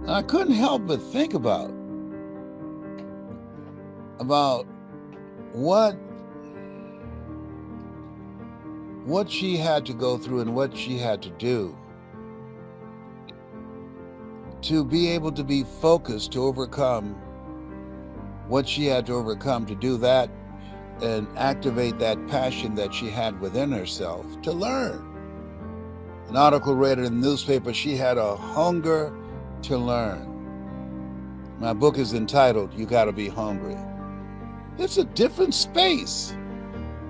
I couldn't help but think about what she had to go through and what she had to do to be able to be focused, to overcome what she had to overcome, to do that and activate that passion that she had within herself to learn. An article read in the newspaper, she had a hunger to learn. My book is entitled, You Gotta Be Hungry. It's a different space.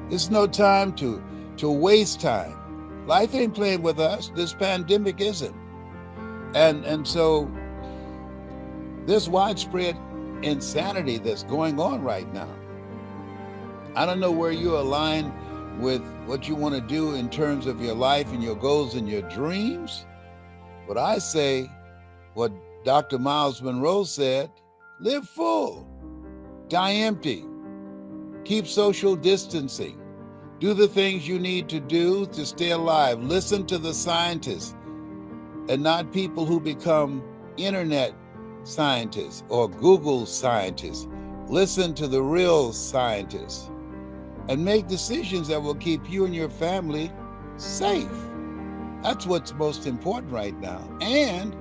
It's no time to waste time. Life ain't playing with us. This pandemic isn't. And so there's widespread insanity that's going on right now. I don't know where you align with what you want to do in terms of your life and your goals and your dreams. But I say what Dr. Miles Monroe said, live full, die empty, keep social distancing, do the things you need to do to stay alive, listen to the scientists and not people who become internet scientists or Google scientists. Listen to the real scientists and make decisions that will keep you and your family safe. That's what's most important right now. And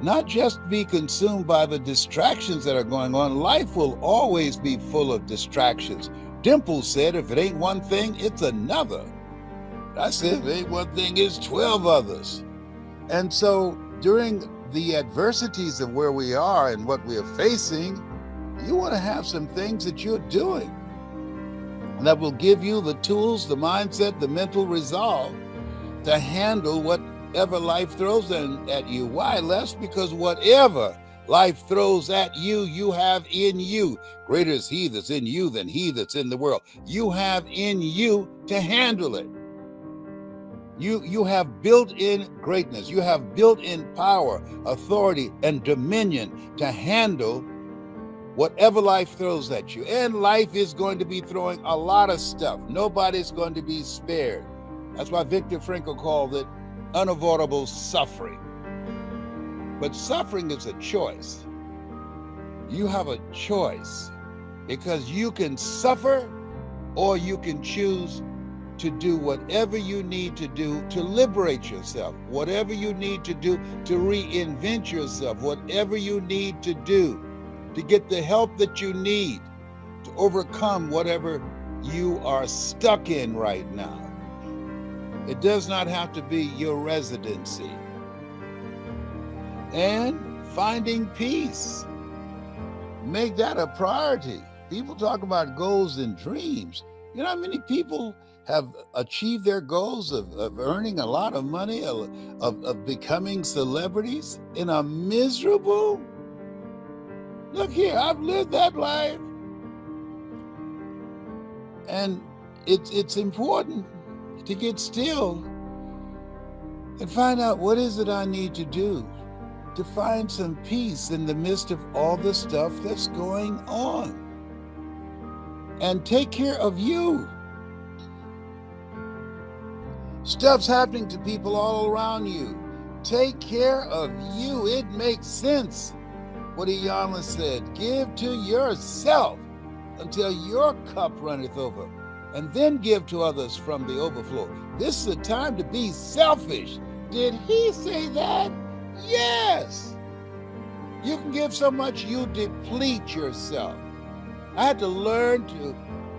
not just be consumed by the distractions that are going on. Life will always be full of distractions. Dimple said, if it ain't one thing, it's another. I said, if it ain't one thing, it's 12 others. And so during the adversities of where we are and what we are facing, you want to have some things that you're doing that will give you the tools, the mindset, the mental resolve to handle whatever life throws at you. Why, Les? Because whatever life throws at you, you have in you. Greater is he that's in you than he that's in the world. You have in you to handle it. You have built-in greatness. You have built-in power, authority, and dominion to handle whatever life throws at you. And life is going to be throwing a lot of stuff. Nobody's going to be spared. That's why Viktor Frankl called it unavoidable suffering. But suffering is a choice. You have a choice because you can suffer or you can choose to do whatever you need to do to liberate yourself, whatever you need to do to reinvent yourself, whatever you need to do to get the help that you need to overcome whatever you are stuck in right now. It does not have to be your residency. And finding peace. Make that a priority. People talk about goals and dreams. You know how many people have achieved their goals of earning a lot of money, of becoming celebrities and are miserable? Look here, I've lived that life. And it's important to get still and find out what is it I need to do to find some peace in the midst of all the stuff that's going on. And take care of you. Stuff's happening to people all around you. Take care of you. It makes sense. What Iyanla said, give to yourself until your cup runneth over, and then give to others from the overflow. This is a time to be selfish. Did he say that? Yes. You can give so much you deplete yourself. I had to learn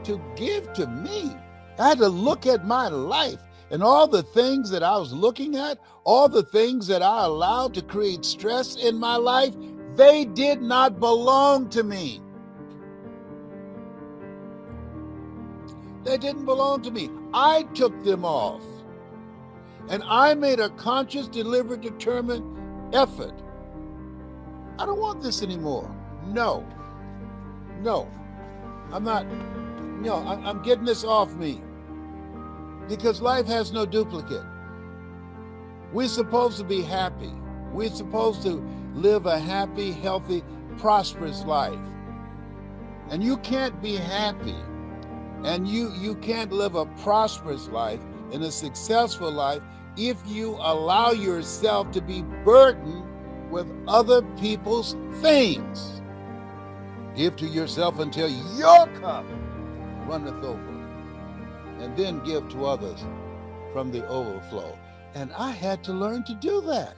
to give to me. I had to look at my life and all the things that I was looking at, all the things that I allowed to create stress in my life, they did not belong to me. They didn't belong to me. I took them off. And I made a conscious, deliberate, determined effort. I don't want this anymore. No. I'm getting this off me. Because life has no duplicate. We're supposed to be happy. We're supposed to live a happy, healthy, prosperous life. And you can't be happy and you can't live a prosperous life and a successful life if you allow yourself to be burdened with other people's things. Give to yourself until your cup runneth over, and then give to others from the overflow. And I had to learn to do that.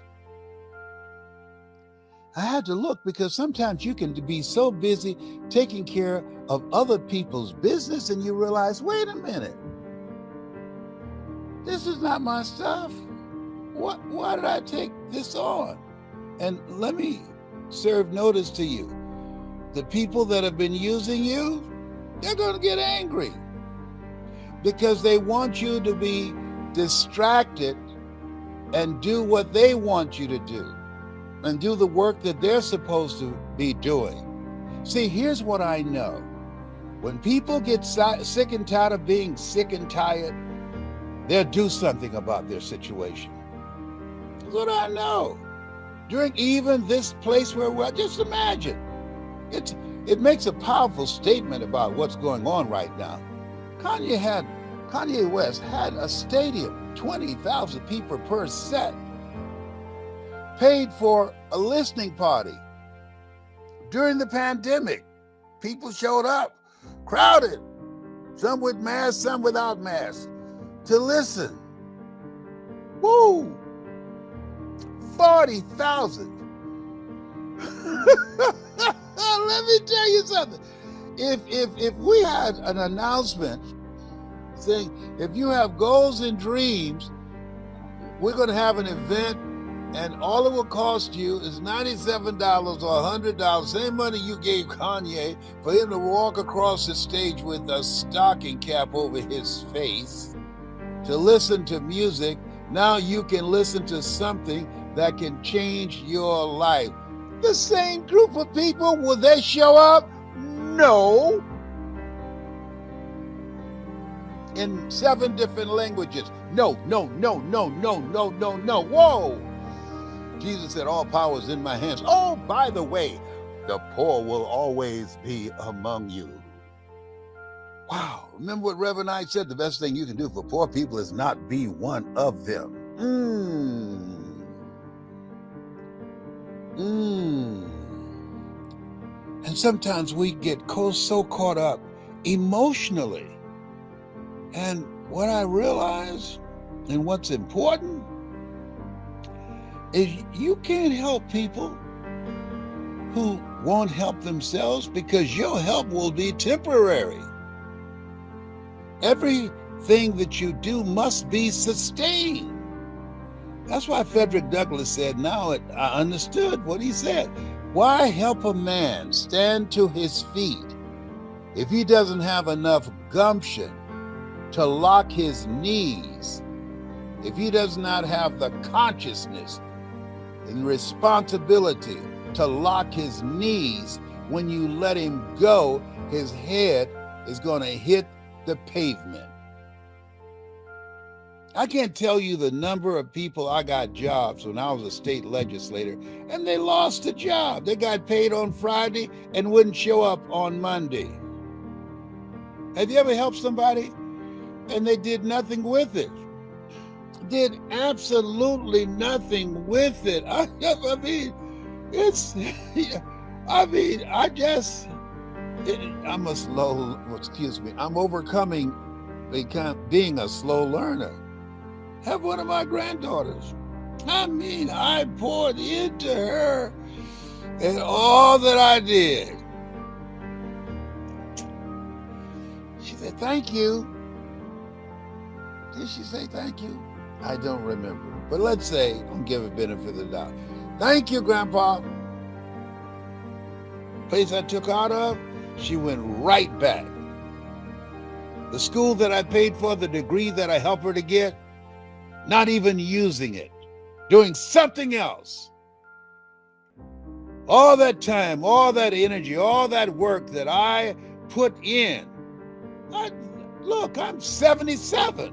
I had to look, because sometimes you can be so busy taking care of other people's business and you realize, wait a minute, this is not my stuff. Why did I take this on? And let me serve notice to you. The people that have been using you, they're going to get angry because they want you to be distracted and do what they want you to do and do the work that they're supposed to be doing. See, here's what I know. When people get sick and tired of being sick and tired, they'll do something about their situation. That's what I know. During even this place where we're, just imagine, it makes a powerful statement about what's going on right now. Kanye West had a stadium, 20,000 people per set, paid for a listening party. During the pandemic, people showed up, crowded, some with masks, some without masks, to listen. Woo! 40,000. Let me tell you something. If we had an announcement saying, if you have goals and dreams, we're going to have an event, and all it will cost you is $97 or $100, same money you gave Kanye for him to walk across the stage with a stocking cap over his face to listen to music. Now you can listen to something that can change your life. The same group of people, will they show up? No. In 7 different languages. No, no, no, no, no, no, no, no. Whoa. Jesus said, all power is in my hands. Oh, by the way, the poor will always be among you. Wow. Remember what Reverend I said? The best thing you can do for poor people is not be one of them. And sometimes we get so caught up emotionally. And what I realize, and what's important, is you can't help people who won't help themselves, because your help will be temporary. Everything that you do must be sustained. That's why Frederick Douglass said, now I understood what he said. Why help a man stand to his feet if he doesn't have enough gumption to lock his knees, if he does not have the consciousness and responsibility to lock his knees? When you let him go, his head is going to hit the pavement. I can't tell you the number of people I got jobs when I was a state legislator, and they lost a job. They got paid on Friday and wouldn't show up on Monday. Have you ever helped somebody and they did nothing with it? Did absolutely nothing with it. I'm overcoming being a slow learner. Have one of my granddaughters. I poured into her and all that I did. She said, thank you. Did she say thank you? I don't remember. But let's say, I'll give a benefit of the doubt. Thank you, Grandpa. Place I took out of, she went right back. The school that I paid for, the degree that I helped her to get, not even using it, doing something else. All that time, all that energy, all that work that I put in. Look, I'm 77.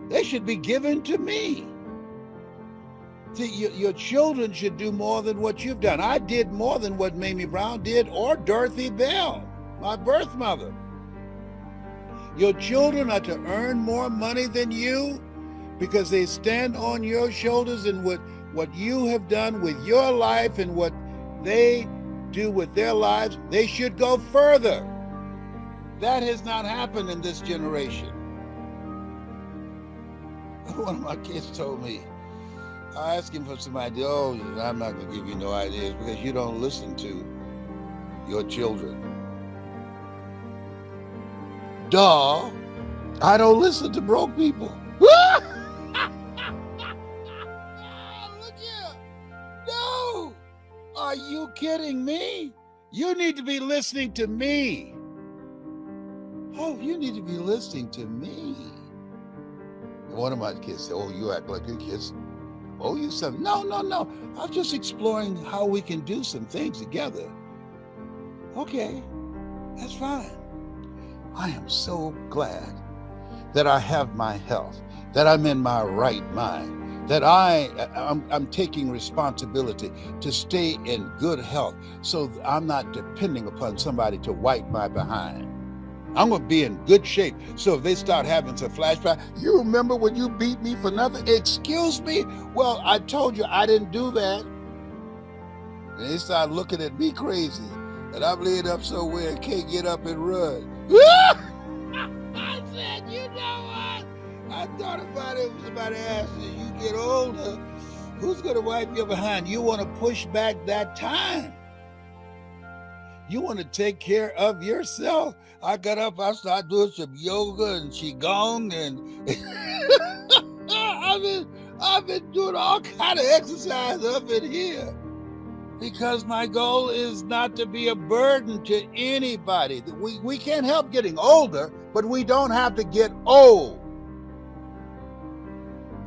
They should be given to me. See, your children should do more than what you've done. I did more than what Mamie Brown did, or Dorothy Bell, my birth mother. Your children are to earn more money than you, because they stand on your shoulders and would what you have done with your life and what they do with their lives, they should go further. That has not happened in this generation. One of my kids told me, I asked him for some ideas. Oh, I'm not going to give you no ideas because you don't listen to your children. Duh, I don't listen to broke people. Look here. No, are you kidding me? You need to be listening to me. Oh, you need to be listening to me. And one of my kids said, oh, you act like your kids owe you something. No. I'm just exploring how we can do some things together. Okay, that's fine. I am so glad that I have my health, that I'm in my right mind, that I'm taking responsibility to stay in good health so I'm not depending upon somebody to wipe my behind. I'm going to be in good shape. So if they start having some flashback, you remember when you beat me for nothing? Excuse me? Well, I told you I didn't do that. And they start looking at me crazy. And I'm laid up somewhere and can't get up and run. I said, you know what? I thought about it when somebody asked you, you get older, who's going to wipe your behind? You want to push back that time. You want to take care of yourself. I got up, I started doing some yoga and qigong, and I've been doing all kind of exercise up in here because my goal is not to be a burden to anybody. We can't help getting older, but we don't have to get old.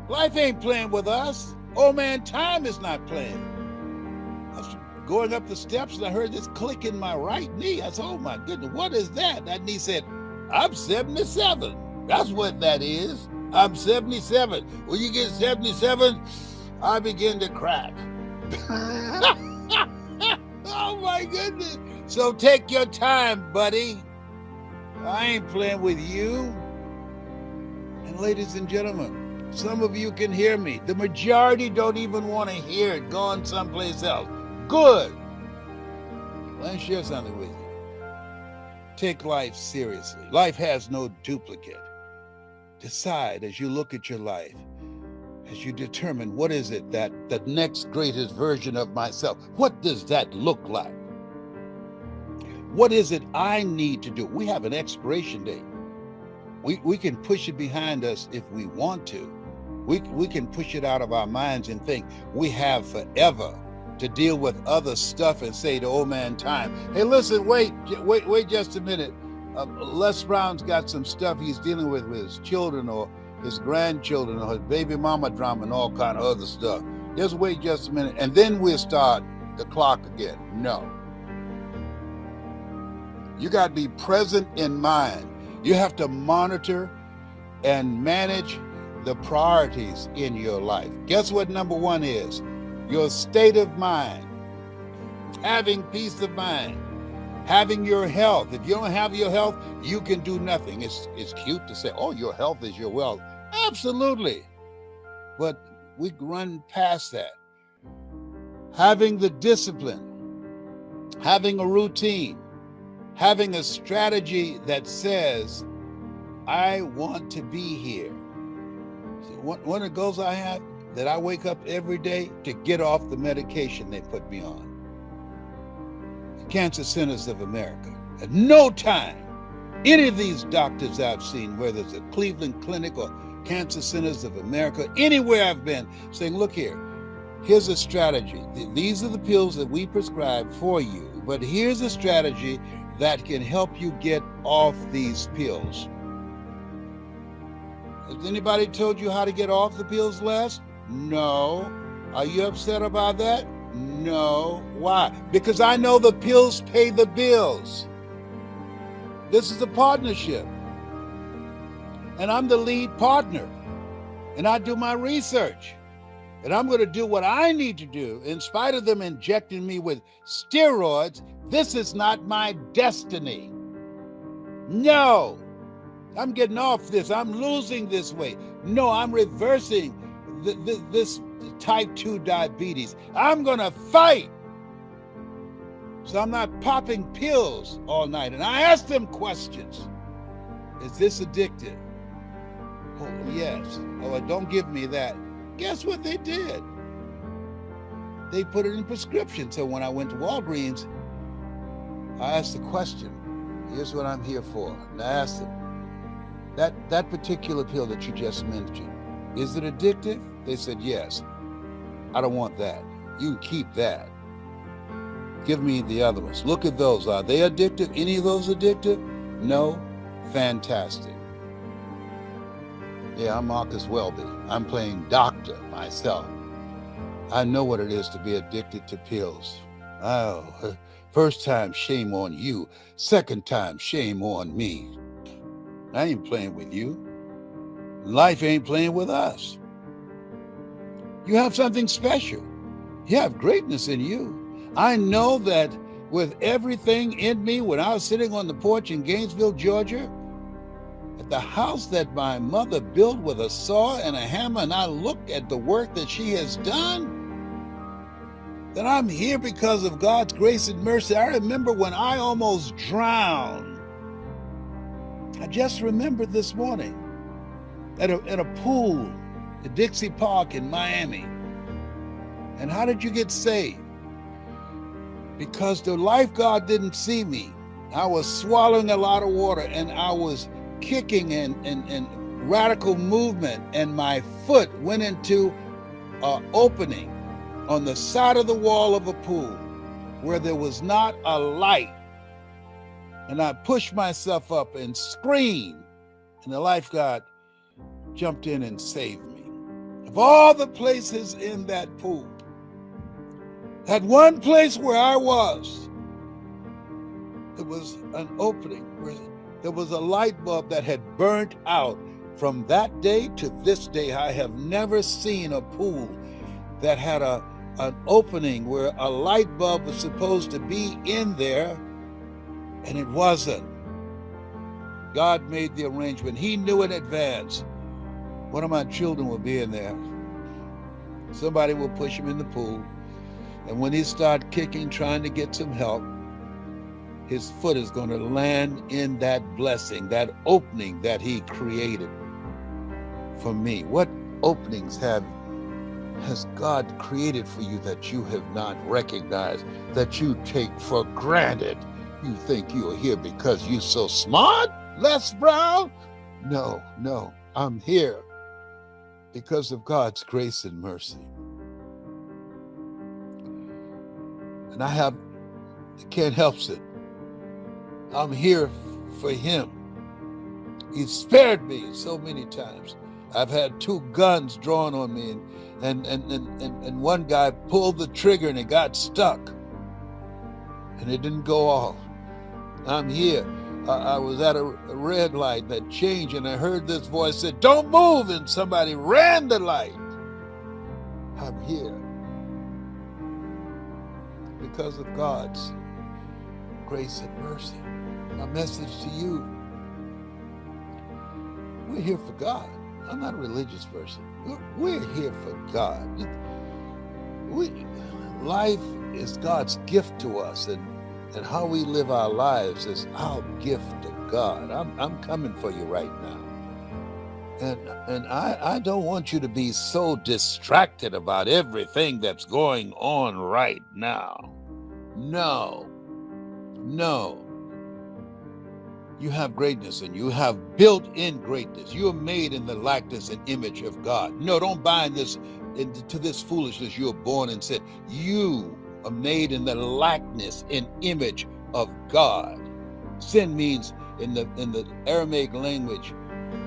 Life ain't playing with us. Old man time is not playing. I was going up the steps and I heard this click in my right knee. I said, oh my goodness, what is that? That knee said, I'm 77. That's what that is. I'm 77. When you get 77, I begin to crack. Oh my goodness. So take your time, buddy. I ain't playing with you. And ladies and gentlemen, some of you can hear me. The majority don't even want to hear it. Go on someplace else. Good. Let me share something with you. Take life seriously. Life has no duplicate. Decide as you look at your life, as you determine what is it that the next greatest version of myself, what does that look like? What is it I need to do? We have an expiration date. We can push it behind us if we want to. We can push it out of our minds and think we have forever to deal with other stuff and say to old man time, hey, listen, wait just a minute. Les Brown's got some stuff he's dealing with his children or his grandchildren or his baby mama drama and all kind of other stuff. Just wait just a minute. And then we'll start the clock again. No. You got to be present in mind. You have to monitor and manage the priorities in your life. Guess what number one is? Your state of mind. Having peace of mind. Having your health. If you don't have your health, you can do nothing. It's cute to say, oh, your health is your wealth. Absolutely. But we run past that. Having the discipline. Having a routine. Having a strategy that says, I want to be here. One of the goals I have, that I wake up every day to get off the medication they put me on. The Cancer Centers of America. At no time, any of these doctors I've seen, whether it's a Cleveland Clinic or Cancer Centers of America, anywhere I've been, saying, look here, here's a strategy. These are the pills that we prescribe for you, but here's a strategy that can help you get off these pills. Has anybody told you how to get off the pills, Les? No. Are you upset about that? No. Why? Because I know the pills pay the bills. This is a partnership. And I'm the lead partner. And I do my research. And I'm going to do what I need to do. In spite of them injecting me with steroids, this is not my destiny. No. I'm getting off this. I'm losing this weight. No, I'm reversing this type 2 diabetes. I'm going to fight. So I'm not popping pills all night. And I asked them questions. Is this addictive? Oh, yes. Oh, don't give me that. Guess what they did? They put it in prescription. So when I went to Walgreens, I asked the question. Here's what I'm here for. And I asked them, that particular pill that you just mentioned, is it addictive? They said, yes. I don't want that. You can keep that. Give me the other ones. Look at those. Are they addictive? Any of those addictive? No? Fantastic. Yeah, I'm Marcus Welby. I'm playing doctor myself. I know what it is to be addicted to pills. Oh, first time, shame on you. Second time, shame on me. I ain't playing with you. Life ain't playing with us. You have something special. You have greatness in you. I know that with everything in me, when I was sitting on the porch in Gainesville, Georgia, at the house that my mother built with a saw and a hammer, and I look at the work that she has done, that I'm here because of God's grace and mercy. I remember when I almost drowned. I just remembered this morning at a pool at Dixie Park in Miami. And how did you get saved? Because the lifeguard didn't see me. I was swallowing a lot of water, and I was kicking and radical movement, and my foot went into an opening on the side of the wall of a pool where there was not a light. And I pushed myself up and screamed, and the lifeguard jumped in and saved me. Of all the places in that pool, that one place where I was, there was an opening where there was a light bulb that had burnt out. From that day to this day, I have never seen a pool that had an opening where a light bulb was supposed to be in there, and it wasn't. God made the arrangement. He knew in advance one of my children would be in there. Somebody will push him in the pool, and when he starts kicking, trying to get some help, his foot is going to land in that blessing, that opening that he created for me. What openings has God created for you that you have not recognized, that you take for granted? You think you're here because you're so smart, Les Brown? No, I'm here because of God's grace and mercy. And I can't help it. I'm here for him. He's spared me so many times. I've had 2 guns drawn on me, and one guy pulled the trigger and it got stuck, and it didn't go off. I'm here. I was at a red light that changed, and I heard this voice said, "Don't move," and somebody ran the light. I'm here because of God's grace and mercy. My message to you: we're here for God. I'm not a religious person. We're here for God. Life is God's gift to us, and how we live our lives is our gift to God. I'm coming for you right now. And I don't want you to be so distracted about everything that's going on right now. No. You have greatness, and you have built-in greatness. You are made in the likeness and image of God. No, don't buy into this foolishness. You are born and said, you are made in the likeness and image of God. Sin means, in the Aramaic language,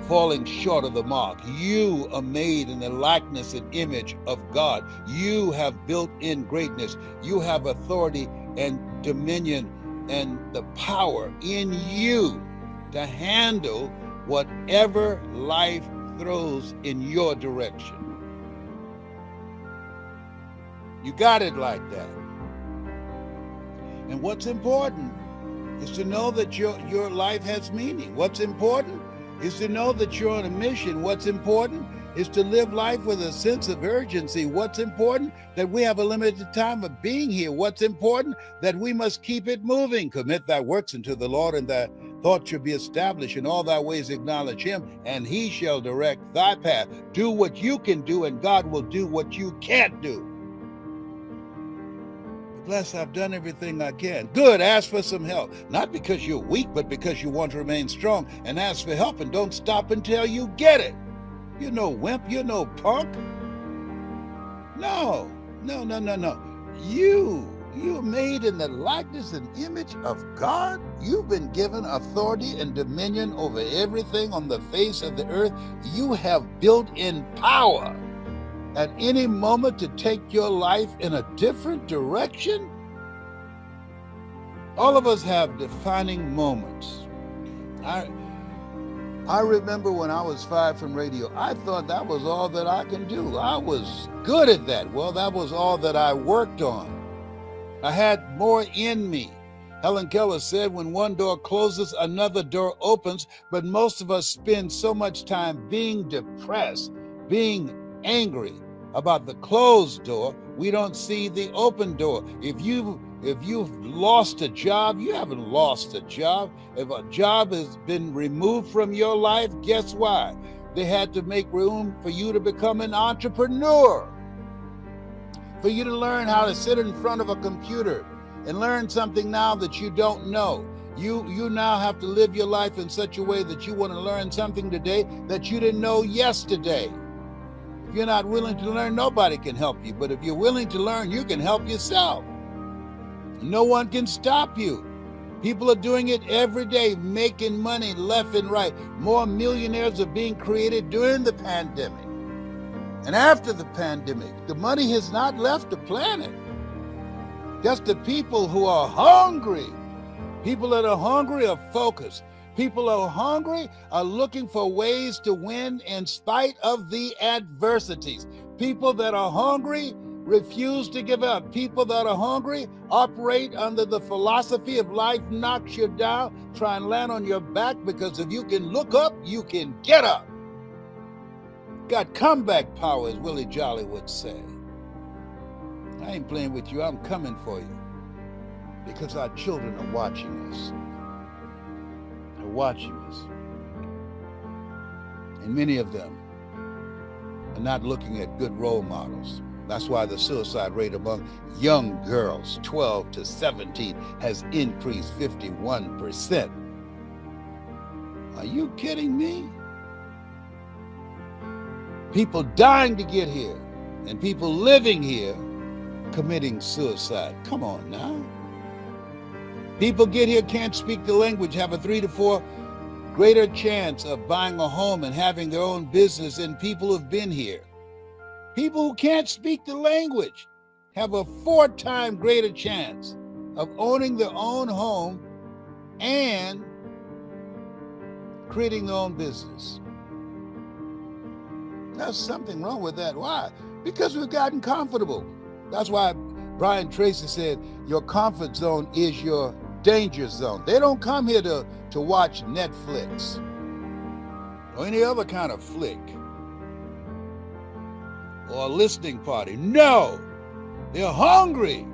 falling short of the mark. You are made in the likeness and image of God. You have built-in greatness. You have authority and dominion and the power in you to handle whatever life throws in your direction. You got it like that. And what's important is to know that your life has meaning. What's important is to know that you're on a mission. What's important is to live life with a sense of urgency. What's important? That we have a limited time of being here. What's important? That we must keep it moving. Commit thy works unto the Lord, and thy thought shall be established. In all thy ways acknowledge him, and he shall direct thy path. Do what you can do, and God will do what you can't do. Bless, I've done everything I can. Good, ask for some help. Not because you're weak, but because you want to remain strong. And ask for help, and don't stop until you get it. You're no wimp, you're no punk. No. You're made in the likeness and image of God. You've been given authority and dominion over everything on the face of the earth. You have built-in power at any moment to take your life in a different direction. All of us have defining moments. I remember when I was fired from radio, I thought that was all that I can do. I was good at that. Well, that was all that I worked on. I had more in me. Helen Keller said, when one door closes, another door opens, but most of us spend so much time being depressed, being angry about the closed door, we don't see the open door. If you've lost a job, you haven't lost a job. If a job has been removed from your life, guess why? They had to make room for you to become an entrepreneur, for you to learn how to sit in front of a computer and learn something now that you don't know. You now have to live your life in such a way that you want to learn something today that you didn't know yesterday. If you're not willing to learn, nobody can help you. But if you're willing to learn, you can help yourself. No one can stop you. People are doing it every day, making money left and right. More millionaires are being created during the pandemic. And after the pandemic, the money has not left the planet. Just the people who are hungry. People that are hungry are focused. People who are hungry are looking for ways to win in spite of the adversities. People that are hungry refuse to give up. People that are hungry operate under the philosophy of life knocks you down. Try and land on your back, because if you can look up, you can get up. Got comeback power, as Willie Jolly would say. I ain't playing with you, I'm coming for you. Because our children are watching us. They're watching us. And many of them are not looking at good role models. That's why the suicide rate among young girls, 12 to 17, has increased 51%. Are you kidding me? People dying to get here, and people living here committing suicide. Come on now. People get here, can't speak the language, have a 3 to 4 greater chance of buying a home and having their own business than people who've been here. People who can't speak the language have a 4-time greater chance of owning their own home and creating their own business. There's something wrong with that. Why? Because we've gotten comfortable. That's why Brian Tracy said, your comfort zone is your danger zone. They don't come here to watch Netflix or any other kind of flick or a listening party. No, they're hungry.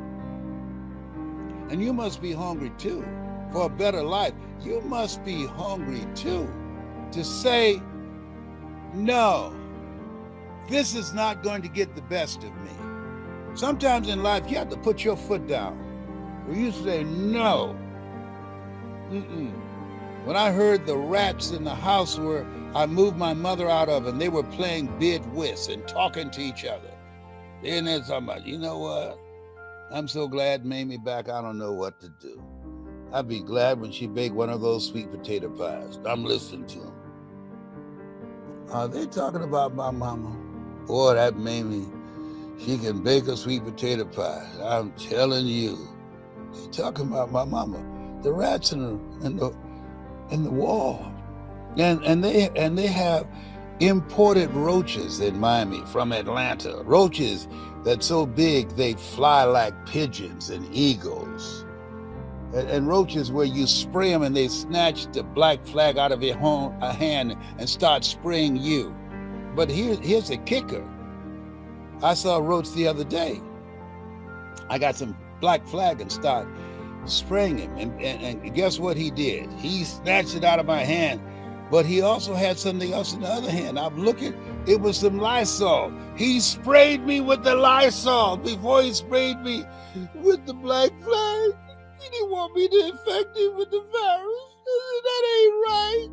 And you must be hungry too for a better life. You must be hungry too to say, no, this is not going to get the best of me. Sometimes in life, you have to put your foot down. Where you say, no. When I heard the rats in the house where I moved my mother out of, and they were playing bid whist and talking to each other. Then they're talking about, you know what? I'm so glad Mamie back, I don't know what to do. I'd be glad when she baked one of those sweet potato pies. I'm listening to them. Are they talking about my mama? Boy, that Mamie, she can bake a sweet potato pie. I'm telling you. They're talking about my mama. The rats in the wall. And they have imported roaches in Miami from Atlanta. Roaches that's so big they fly like pigeons and eagles. And roaches where you spray them and they snatch the black flag out of your hand and start spraying you. But here's the kicker. I saw a roach the other day. I got some black flag and started spraying him. And guess what he did? He snatched it out of my hand. But he also had something else in the other hand. I'm looking, it was some Lysol. He sprayed me with the Lysol before he sprayed me with the black flag. He didn't want me to infect him with the virus. That ain't right.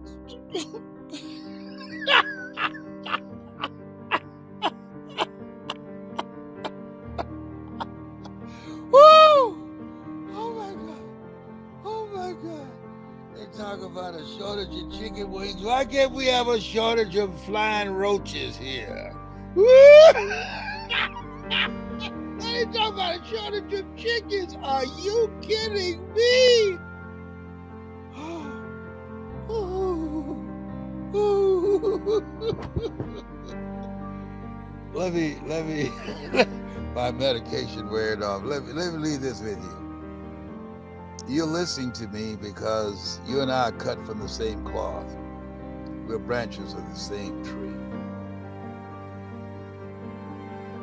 Woo! Oh my God. Oh my God. They talk about a shortage of chicken wings. Why can't we have a shortage of flying roaches here? Woo! They talk about a shortage of chickens. Are you kidding me? Let me my medication wearing off. Let me leave this with you. You're listening to me because you and I are cut from the same cloth. We're branches of the same tree.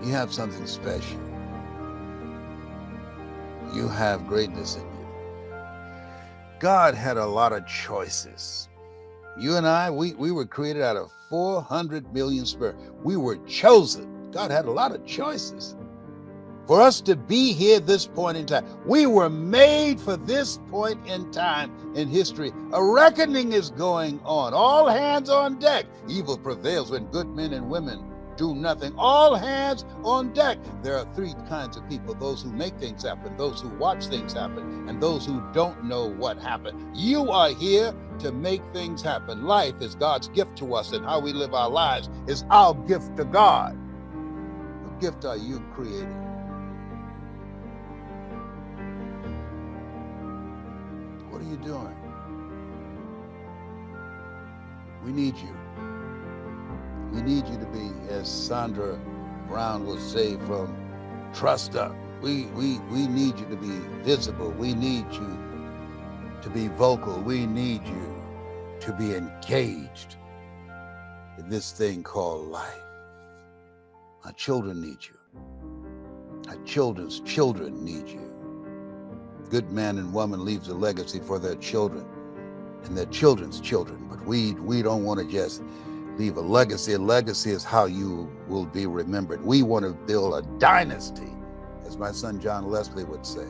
You have something special. You have greatness in you. God had a lot of choices. You and I, we were created out of 400 million sperm. We were chosen. God had a lot of choices. For us to be here at this point in time, we were made for this point in time in history. A reckoning is going on. All hands on deck. Evil prevails when good men and women do nothing. All hands on deck. There are three kinds of people: those who make things happen, those who watch things happen, and those who don't know what happened. You are here to make things happen. Life is God's gift to us, and how we live our lives is our gift to God. What gift are you creating? What are you doing? We need you. We need you to be, as Sandra Brown would say, from trust up. We need you to be visible. We need you to be vocal. We need you to be engaged in this thing called life. Our children need you. Our children's children need you. Good man and woman leaves a legacy for their children and their children's children. But we don't want to just leave a legacy. A legacy is how you will be remembered. We want to build a dynasty, as my son John Leslie would say.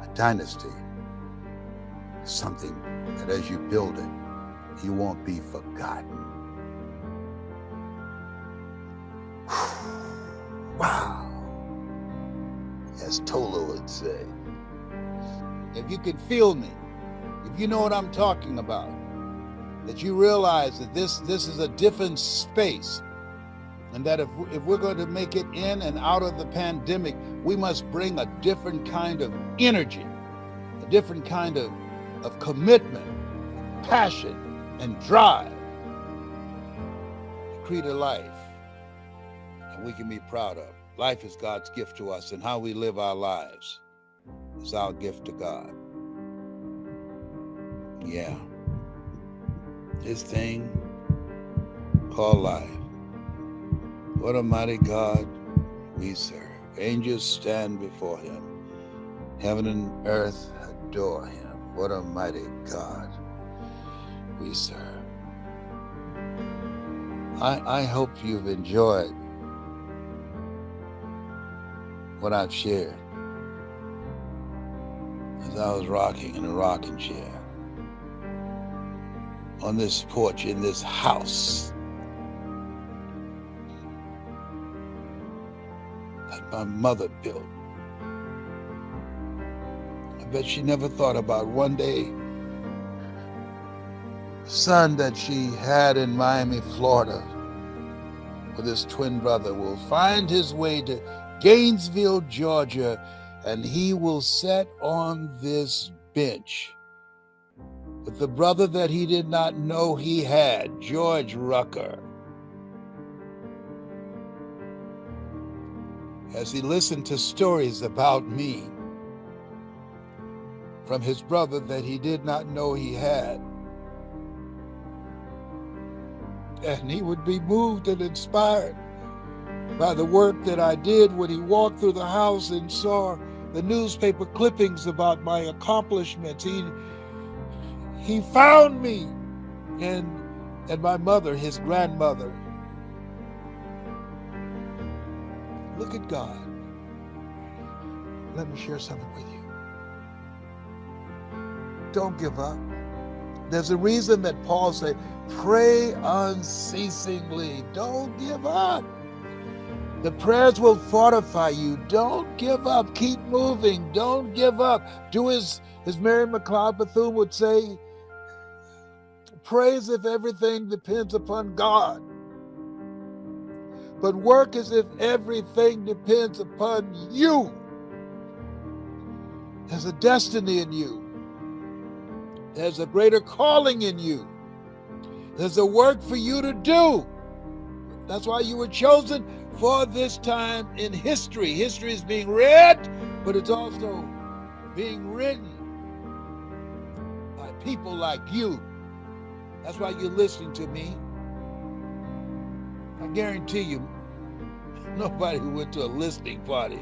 A dynasty is something that as you build it, you won't be forgotten. Wow. As Tola would say. If you can feel me, if you know what I'm talking about, that you realize that this is a different space, and that if we're going to make it in and out of the pandemic, we must bring a different kind of energy, a different kind of commitment, passion, and drive to create a life that we can be proud of. Life is God's gift to us, and how we live our lives is our gift to God. Yeah. This thing called life. What a mighty God we serve. Angels stand before him. Heaven and earth adore him. What a mighty God we serve. I hope you've enjoyed what I've shared as I was rocking in a rocking chair on this porch in this house that my mother built. I bet she never thought about one day the son that she had in Miami, Florida, with his twin brother, will find his way to Gainesville, Georgia, and he will sit on this bench with the brother that he did not know he had, George Rucker, as he listened to stories about me from his brother that he did not know he had. And he would be moved and inspired by the work that I did when he walked through the house and saw the newspaper clippings about my accomplishments. He found me, and my mother, his grandmother. Look at God. Let me share something with you. Don't give up. There's a reason that Paul said, pray unceasingly. Don't give up. The prayers will fortify you. Don't give up. Keep moving. Don't give up. Do as Mary McLeod Bethune would say, pray as if everything depends upon God. But work as if everything depends upon you. There's a destiny in you. There's a greater calling in you. There's a work for you to do. That's why you were chosen for this time in history. History is being read, but it's also being written by people like you. That's why you're listening to me. I guarantee you, nobody who went to a listening party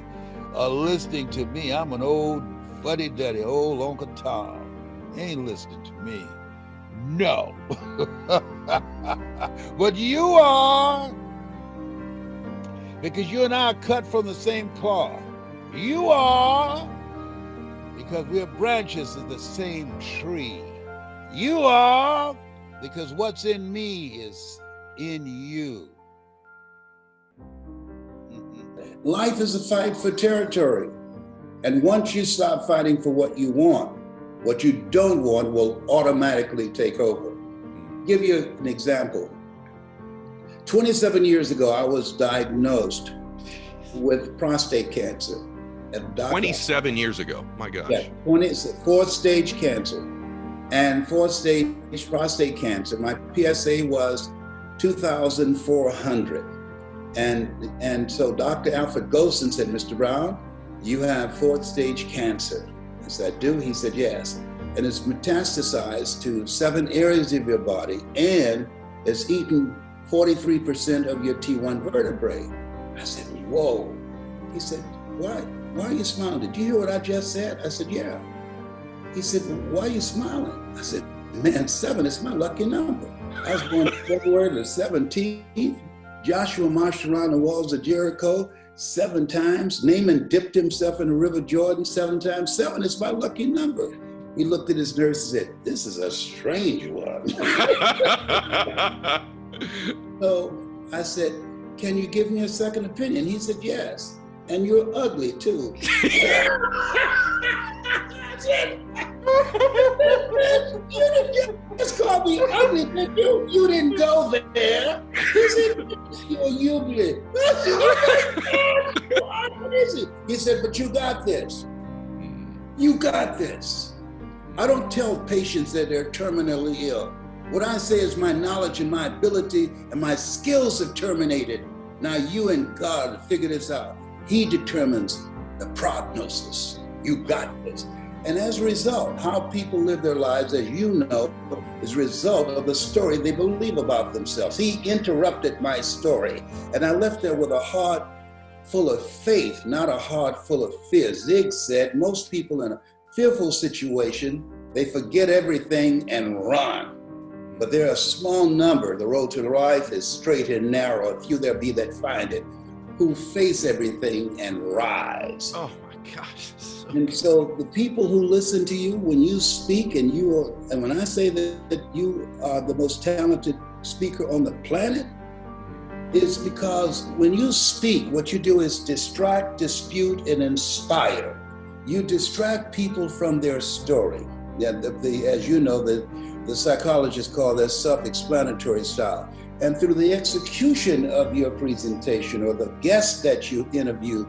are listening to me. I'm an old fuddy-duddy, old Uncle Tom. He ain't listening to me. No. But you are, because you and I are cut from the same cloth. You are, because we're branches of the same tree. You are, because what's in me is in you. Life is a fight for territory. And once you stop fighting for what you want, what you don't want will automatically take over. Give you an example. 27 years ago, I was diagnosed with prostate cancer. 27 years ago, my gosh. Yeah, fourth stage cancer. And fourth stage prostate cancer, my PSA was 2,400. And so Dr. Alfred Golson said, Mr. Brown, you have fourth stage cancer. I said, I do? He said, yes. And it's metastasized to 7 areas of your body, and it's eaten 43% of your T1 vertebrae. I said, whoa. He said, why are you smiling? Did you hear what I just said? I said, yeah. He said, well, why are you smiling? I said, man, 7 is my lucky number. I was born February the 17th. Joshua marched around the walls of Jericho 7 times. Naaman dipped himself in the river Jordan 7 times. 7 is my lucky number. He looked at his nurse and said, this is a strange one. So I said, can you give me a second opinion? He said, yes. And you're ugly too. You just called me ugly, didn't you? You didn't go there. He said, you're ugly. What is it? He said, but you got this. You got this. I don't tell patients that they're terminally ill. What I say is my knowledge and my ability and my skills have terminated. Now you and God figure this out. He determines the prognosis. You got this. And as a result, how people live their lives, as you know, is a result of the story they believe about themselves. He interrupted my story, and I left there with a heart full of faith, not a heart full of fear. Zig said, most people in a fearful situation, they forget everything and run. But there are a small number, the road to life is straight and narrow, few there be that find it, who face everything and rise. Oh my gosh. And so the people who listen to you when you speak, and when I say that you are the most talented speaker on the planet, it's because when you speak, what you do is distract, dispute, and inspire. You distract people from their story. Yeah, as you know, the psychologists call that self-explanatory style. And through the execution of your presentation or the guest that you interview,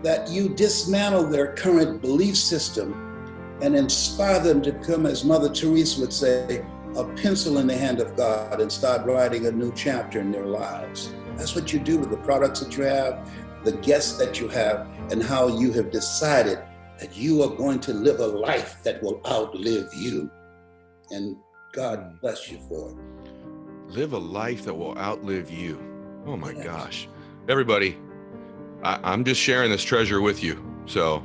that you dismantle their current belief system and inspire them to become, as Mother Teresa would say, a pencil in the hand of God and start writing a new chapter in their lives. That's what you do with the products that you have, the guests that you have, and how you have decided that you are going to live a life that will outlive you. And God bless you for it. Live a life that will outlive you. Oh my Yes. gosh. Everybody, I'm just sharing this treasure with you. So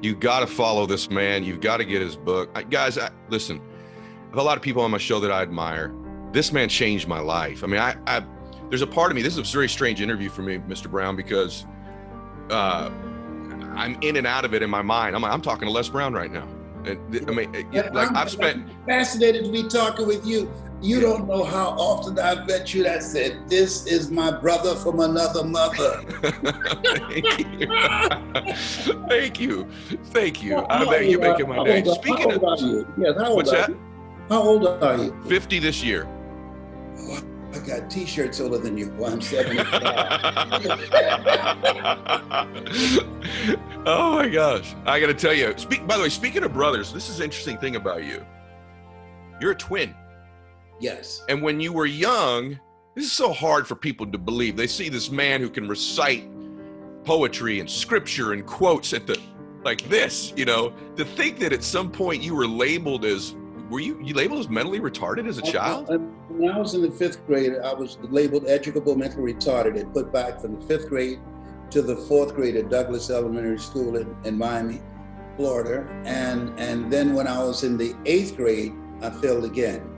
you got to follow this man. You've got to get his book. Guys, listen, I have a lot of people on my show that I admire. This man changed my life. I mean, there's a part of me, this is a very strange interview for me, Mr. Brown, because I'm in and out of it in my mind. I'm talking to Les Brown right now. And I mean, I've spent... I'm fascinated to be talking with you. You don't know how often I've met you that said, "This is my brother from another mother." Thank you. Thank you. I bet you're making my day. Speaking of... How old are you? Yes, how old what's are that? you? How old are you? 50 this year. Oh, I got t-shirts older than you. Well, I'm 75. Oh my gosh. I got to tell you, by the way, speaking of brothers, this is an interesting thing about you. You're a twin. Yes. And when you were young, this is so hard for people to believe. They see this man who can recite poetry and scripture and quotes like this, to think that at some point you were labeled as, were you labeled as mentally retarded as a child? When I was in the 5th grade, I was labeled educable mentally retarded and put back from the 5th grade to the 4th grade at Douglas Elementary School in Mamie, Florida. And then when I was in the 8th grade, I failed again.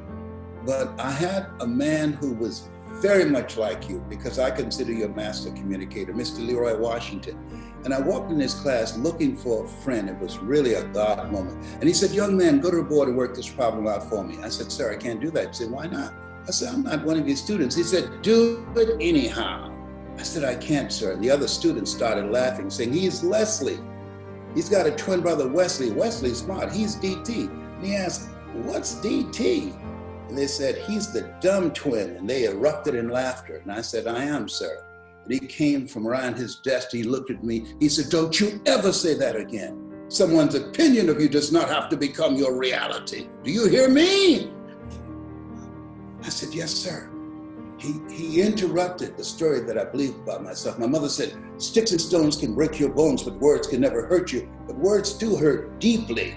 But I had a man who was very much like you, because I consider you a master communicator, Mr. Leroy Washington. And I walked in his class looking for a friend. It was really a God moment. And he said, "Young man, go to the board and work this problem out for me." I said, "Sir, I can't do that." He said, "Why not?" I said, "I'm not one of your students." He said, "Do it anyhow." I said, "I can't, sir." And the other students started laughing, saying, "He's Leslie. He's got a twin brother, Wesley. Wesley's smart. He's DT." And he asked, "What's DT?" And they said, "He's the dumb twin." And they erupted in laughter. And I said, "I am, sir." And he came from around his desk. He looked at me. He said, "Don't you ever say that again. Someone's opinion of you does not have to become your reality. Do you hear me?" I said, "Yes, sir." He interrupted the story that I believed about myself. My mother said, "Sticks and stones can break your bones, but words can never hurt you." But words do hurt deeply.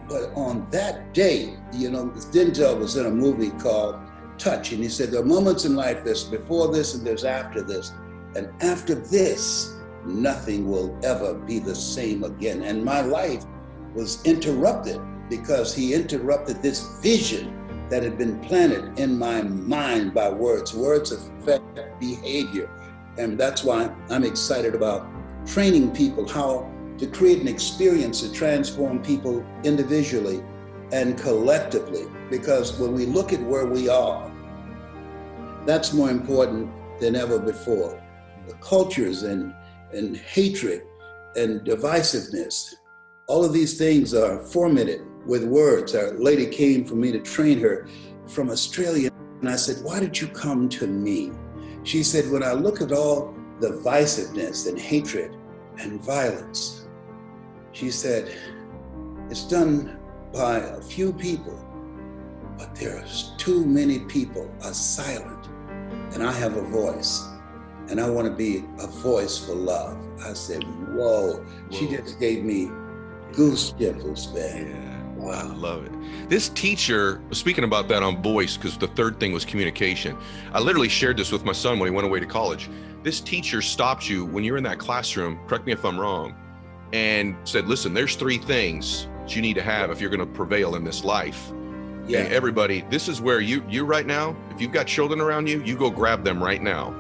But on that day, Denzel was in a movie called Touch, and he said, "There are moments in life, there's before this and there's after this. And after this, nothing will ever be the same again." And my life was interrupted because he interrupted this vision that had been planted in my mind by words. Words affect behavior. And that's why I'm excited about training people how to create an experience to transform people individually and collectively. Because when we look at where we are, that's more important than ever before. The cultures and hatred and divisiveness, all of these things are fomented with words. Our lady came for me to train her from Australia, and I said, "Why did you come to me?" She said, "When I look at all the divisiveness and hatred and violence," she said, "it's done by a few people, but there's too many people are silent, and I have a voice, and I want to be a voice for love." I said, whoa. She just gave me goose pimples, man. Yeah. Wow. I love it. This teacher, speaking about that on voice, because the third thing was communication. I literally shared this with my son when he went away to college. This teacher stopped you when you're in that classroom, correct me if I'm wrong, and said, "Listen, there's 3 things that you need to have if you're going to prevail in this life." Yeah. And everybody, this is where you right now, if you've got children around you, you go grab them right now,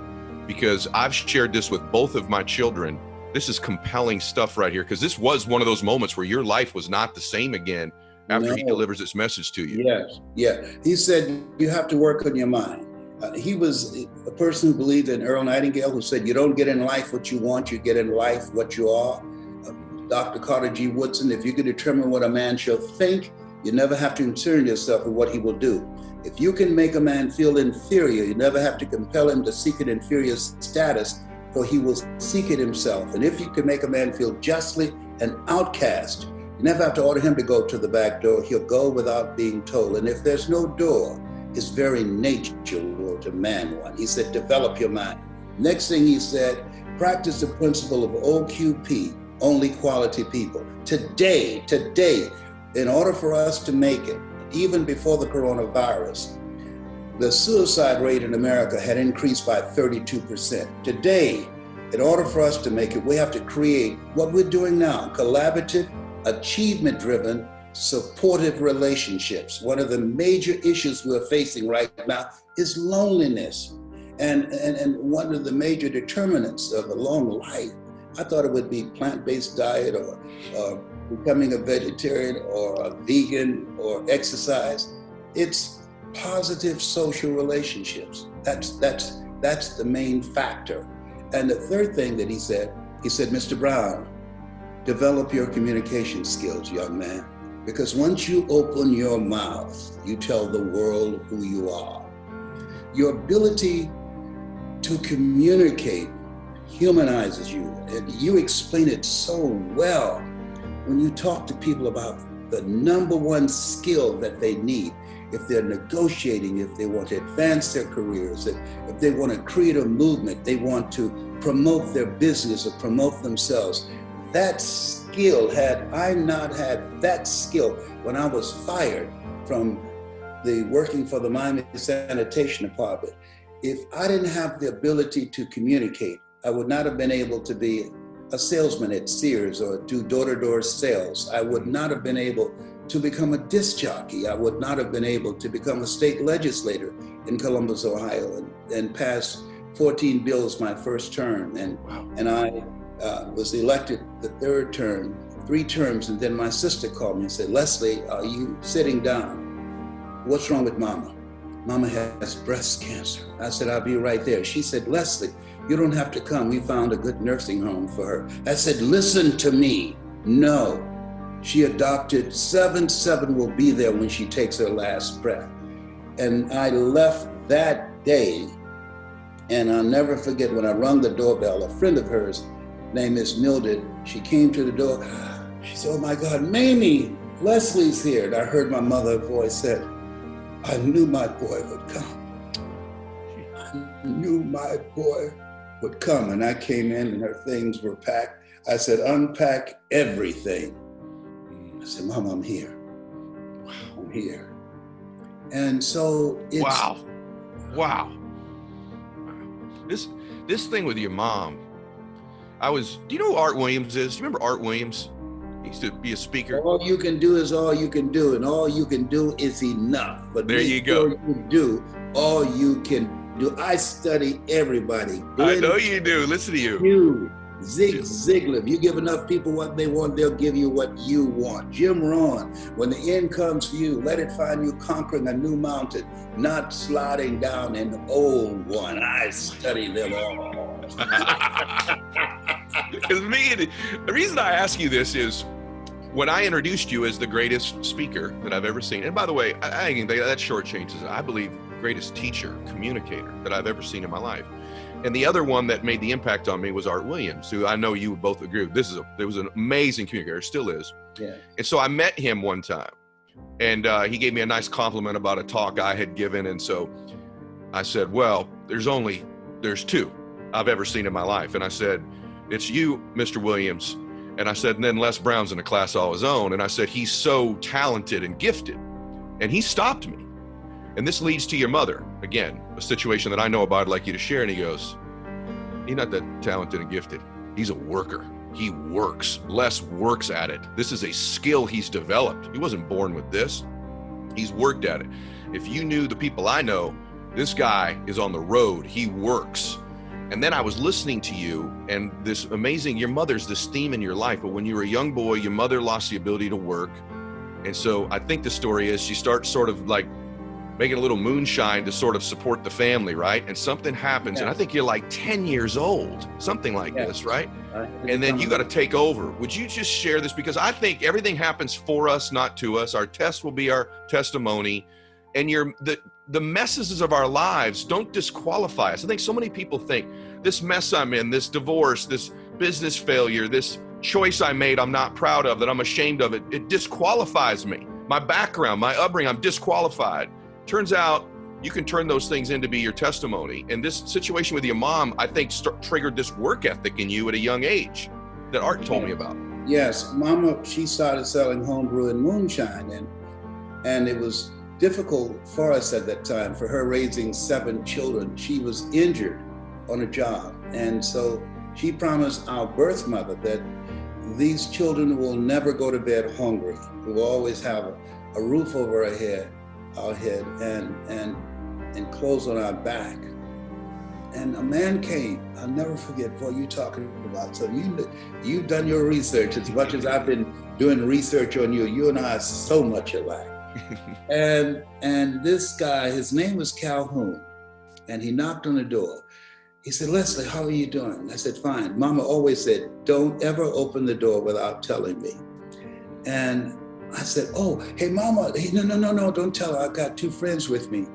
because I've shared this with both of my children. This is compelling stuff right here, because this was one of those moments where your life was not the same again after he delivers this message to you. Yes, yeah. He said, "You have to work on your mind." He was a person who believed in Earl Nightingale, who said, "You don't get in life what you want, you get in life what you are." Dr. Carter G. Woodson, "If you can determine what a man shall think, you never have to concern yourself with what he will do. If you can make a man feel inferior, you never have to compel him to seek an inferior status, for he will seek it himself. And if you can make a man feel justly an outcast, you never have to order him to go to the back door. He'll go without being told. And if there's no door, his very nature will demand one." He said, "Develop your mind." Next thing he said, "Practice the principle of OQP, only quality people." Today, in order for us to make it, even before the coronavirus, the suicide rate in America had increased by 32%. Today, in order for us to make it, we have to create what we're doing now, collaborative, achievement-driven, supportive relationships. One of the major issues we're facing right now is loneliness. And one of the major determinants of a long life, I thought it would be plant-based diet or becoming a vegetarian or a vegan or exercise. It's positive social relationships. That's the main factor. And the third thing that he said, Mr. Brown, develop your communication skills, young man, because once you open your mouth, you tell the world who you are. Your ability to communicate humanizes you, and you explain it so well when you talk to people about the number one skill that they need. If they're negotiating, if they want to advance their careers, if they want to create a movement, they want to promote their business or promote themselves. That skill, had I not had that skill when I was fired from working for the Mamie sanitation department, if I didn't have the ability to communicate, I would not have been able to be a salesman at Sears or do door-to-door sales. I would not have been able to become a disc jockey. I would not have been able to become a state legislator in Columbus, Ohio, and pass 14 bills my first term. And I was elected the third term, 3 terms, and then my sister called me and said, "Leslie, are you sitting down? What's wrong with Mama? Mama has breast cancer." I said, "I'll be right there." She said, "Leslie, you don't have to come. We found a good nursing home for her." I said, "Listen to me. No." She adopted 7 will be there when she takes her last breath. And I left that day, and I'll never forget when I rung the doorbell. A friend of hers named Miss Mildred, she came to the door. She said, "Oh my God, Mamie, Leslie's here." And I heard my mother's voice said, "I knew my boy would come. I knew my boy would come." And I came in and her things were packed. I said, "Unpack everything." I said, "Mom, I'm here. I'm here." And so it's— Wow. This thing with your mom, do you know who Art Williams is? Do you remember Art Williams? He used to be a speaker. All you can do is all you can do, and all you can do is enough. But there you go. You do all you can do. I study everybody. I know you do. Listen to you. Zig Ziglar. If you give enough people what they want, they'll give you what you want. Jim Rohn, when the end comes for you, let it find you conquering a new mountain, not sliding down an old one. I study them all. Because the reason I ask you this is, when I introduced you as the greatest speaker that I've ever seen, and by the way, I think that shortchanges it. I believe greatest teacher, communicator that I've ever seen in my life. And the other one that made the impact on me was Art Williams, who I know you would both agree with. There was an amazing communicator, still is. Yeah. And so I met him one time, and he gave me a nice compliment about a talk I had given. And so I said, "Well, there's 2 I've ever seen in my life." And I said, "It's you, Mr. Williams." And I said, "And then Les Brown's in a class all his own." And I said, "He's so talented and gifted." And he stopped me. And this leads to your mother. Again, a situation that I know about, I'd like you to share. And he goes, "He's not that talented and gifted. He's a worker. He works. Les works at it. This is a skill he's developed. He wasn't born with this. He's worked at it. If you knew the people I know, this guy is on the road. He works." And then I was listening to you, and this amazing, your mother's this theme in your life, but when you were a young boy, your mother lost the ability to work. And so I think the story is she starts sort of like making a little moonshine to sort of support the family, right? And something happens, and I think you're like 10 years old, something like this, right? And then you got to take over. Would you just share this? Because I think everything happens for us, not to us. Our test will be our testimony. And the messes of our lives don't disqualify us. I think so many people think this mess I'm in, this divorce, this business failure, this choice I made I'm not proud of, that I'm ashamed of, it disqualifies me. My background, my upbringing, I'm disqualified. Turns out you can turn those things into be your testimony. And this situation with your mom, I think, triggered this work ethic in you at a young age that Art told me about. Yes, Mama, she started selling homebrew and moonshine, and it was difficult for us at that time, for her raising 7 children. She was injured on a job. And so she promised our birth mother that these children will never go to bed hungry. We will always have a roof over our head and clothes on our back. And a man came. I'll never forget. Boy, you talking about something. You've done your research as much as I've been doing research on you. You and I are so much alike. and this guy, his name was Calhoun, and he knocked on the door. He said, "Leslie, how are you doing?" I said, "Fine." Mama always said, "Don't ever open the door without telling me." And I said, "Oh, hey, Mama." No, don't tell her. I've got 2 friends with me.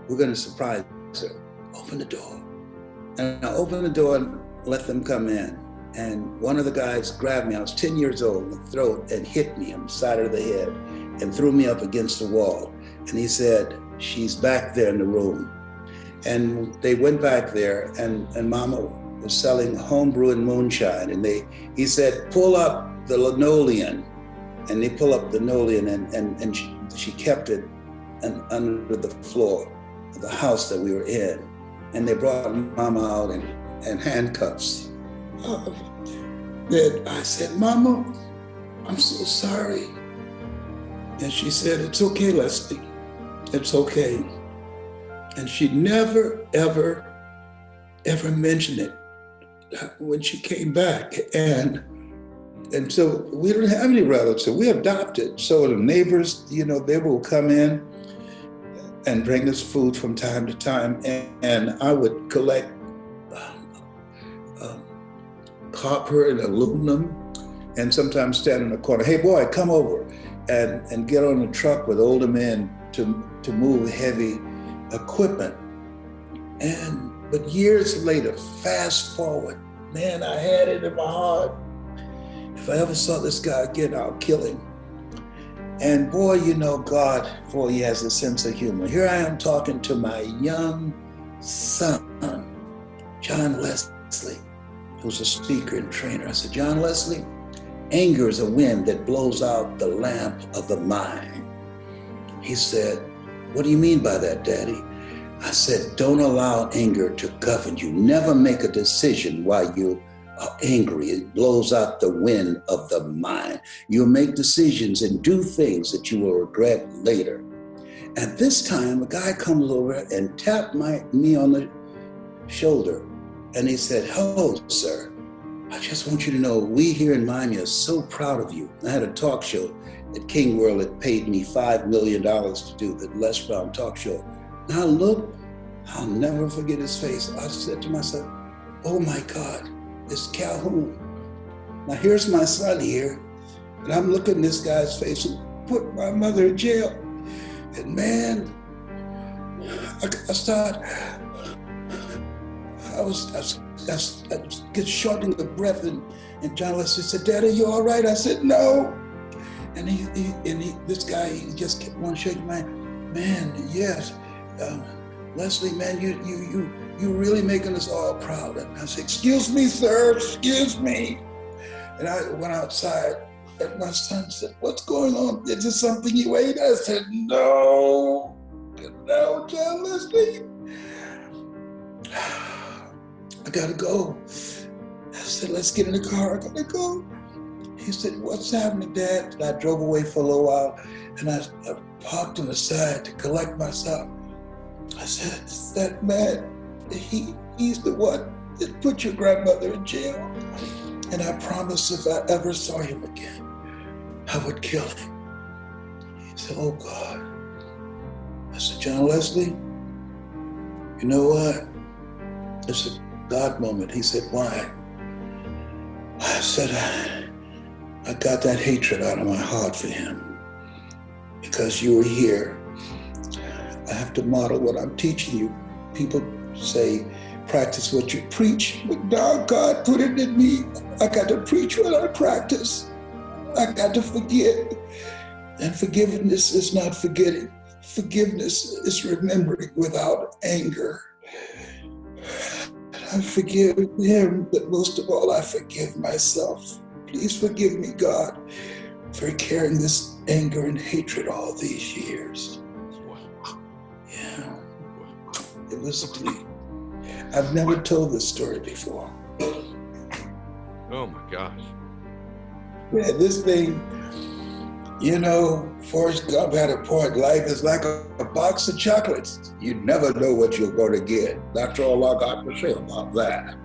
We're going to surprise her. Open the door. And I opened the door and let them come in. And one of the guys grabbed me. I was 10 years old in the throat and hit me on the side of the head and threw me up against the wall. And he said, "She's back there in the room." And they went back there, and Mama was selling homebrewed moonshine. And he said, "Pull up the linoleum." And they pull up the linoleum, and she kept it under the floor of the house that we were in. And they brought Mama out in handcuffs. Then I said, "Mama, I'm so sorry." And she said, "It's okay, Leslie. It's okay." And she never, ever, ever mentioned it when she came back. And so we don't have any relatives. We adopted. So the neighbors, they will come in and bring us food from time to time. And I would collect copper and aluminum, and sometimes stand in the corner. "Hey, boy, come over," and get on the truck with older men to move heavy equipment. But years later, fast forward, man, I had it in my heart. If I ever saw this guy again, I'll kill him. And boy, God, boy, he has a sense of humor. Here I am talking to my young son, John Leslie, who's a speaker and trainer. I said, "John Leslie, anger is a wind that blows out the lamp of the mind." He said, "What do you mean by that, Daddy?" I said, "Don't allow anger to govern you. Never make a decision while you are angry. It blows out the wind of the mind. You'll make decisions and do things that you will regret later." At this time, a guy comes over and tapped me on the shoulder. And he said, "Hello, sir. I just want you to know we here in Mamie are so proud of you." I had a talk show at King World that paid me $5 million to do the Les Brown talk show. And I looked, I'll never forget his face. I said to myself, "Oh my God, it's Calhoun." Now here's my son here, and I'm looking at this guy's face who put my mother in jail. And man, I was get short in the breath, and John Leslie said, "Daddy, you all right?" I said, "No." And this guy, he just kept on shaking my hand. "Man, yes, Leslie, man, you really making us all proud." And I said, "Excuse me, sir, excuse me." And I went outside, and my son said, "What's going on? Is this something you ate?" I said, No, John Leslie. I gotta go. I said, "Let's get in the car, I gotta go." He said, "What's happening, Dad?" And I drove away for a little while, and I parked on the side to collect myself. I said, "That man, he's the one that put your grandmother in jail. And I promised if I ever saw him again, I would kill him." He said, "Oh God." I said, "John Leslie, you know what? It's a God moment." He said, "Why?" I said, I got that hatred out of my heart for him because you were here. I have to model what I'm teaching you. People say, practice what you preach, but now God put it in me. I got to preach what I practice. I got to forget. And forgiveness is not forgetting. Forgiveness is remembering without anger. I forgive him, but most of all, I forgive myself. Please forgive me, God, for carrying this anger and hatred all these years. asleep. I've never told this story before. Oh my gosh. Yeah, this thing, you know, Forrest Gump had a point. Life is like a box of chocolates. You never know what you're going to get. That's all I got to say about that.